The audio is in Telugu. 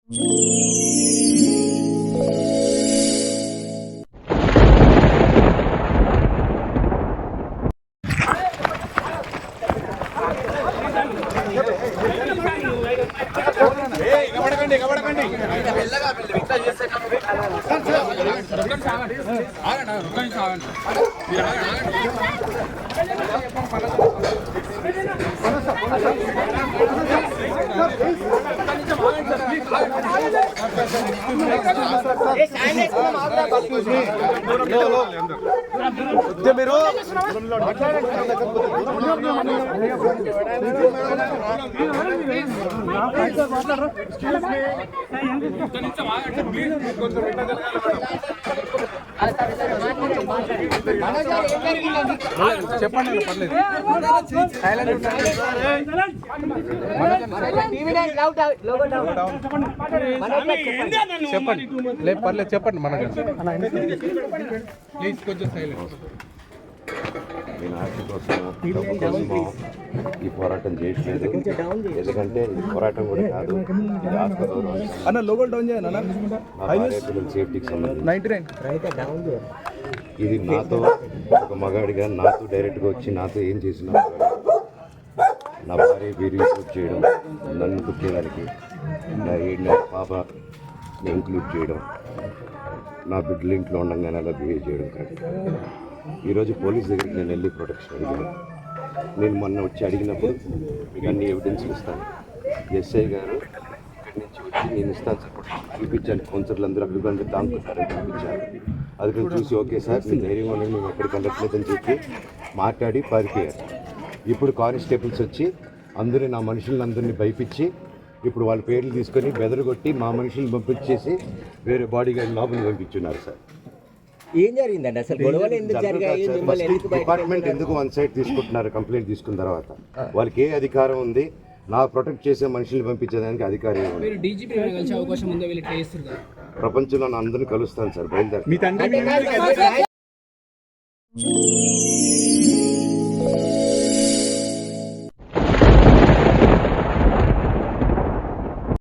మీరు చెప్పండి, పర్లేదు. చెప్పండి, లేదు పర్లేదు, చెప్పండి. మనకు ప్లీజ్ కొంచెం సైలెంట్. నేను ఆర్టీ కోసమో డబ్బు కోసమో ఈ పోరాటం చేయట్లేదు. ఎందుకంటే ఈ పోరాటం కూడా కాదు, ఇది ఆత్మగౌరవం. నా భార్య పిల్లల సేఫ్టీకి సంబంధించి ఇది నాతో ఒక మగాడిగా నాతో డైరెక్ట్గా వచ్చి నాతో ఏం చేసినా నా భార్య వీరు ఇంక్లూడ్ చేయడం, నన్ను కుట్టేదానికి నా 7 నెలల పాపని ఇంక్లూడ్ చేయడం, నా బిడ్డలు ఇంట్లో ఉండగానే అలా బిహేవ్ చేయడం కాదు. ఈరోజు పోలీస్ దగ్గరికి నేను వెళ్ళి ప్రొటెక్షన్ అడిగాను. నేను మొన్న వచ్చి అడిగినప్పుడు మీకు అన్ని ఎవిడెన్స్లు ఇస్తాను. ఎస్ఐ గారు ఇక్కడి నుంచి వచ్చి నేను ఇస్తాను సార్ చూపించాను. కౌన్సిలర్లు అందరూ అక్కడ దాంకున్నారని చూపించాను. అది నేను చూసి ఓకే సార్ నేను ధైర్యంగా ఉండండి, మేము ఎక్కడికి వెళ్ళట్లేదని చెప్పి మాట్లాడి పారిపోయారు. ఇప్పుడు కానిస్టేబుల్స్ వచ్చి అందరూ నా మనుషులందరినీ భయపించి ఇప్పుడు వాళ్ళ పేర్లు తీసుకొని బెదరగొట్టి మా మనుషులను పంపించేసి వేరే బాడీ గార్డ్ లోపలికి పంపించున్నారు సార్. ఏం జరిగిందండి అసలు? గొడవలు ఎందుకు జరిగాయి? డిపార్ట్మెంట్ ఎందుకు వన్ సైడ్ తీసుకుంటున్నారు? కంప్లైంట్ తీసుకున్న తర్వాత వాళ్ళకి ఏ అధికారం ఉంది? నా ప్రొటెక్ట్ చేసే మనుషుల్ని పంపించేదానికి అధికారం ఏముంది? ప్రపంచంలో నా అందరినీ కలుస్తాను సార్, బయలుదేరి.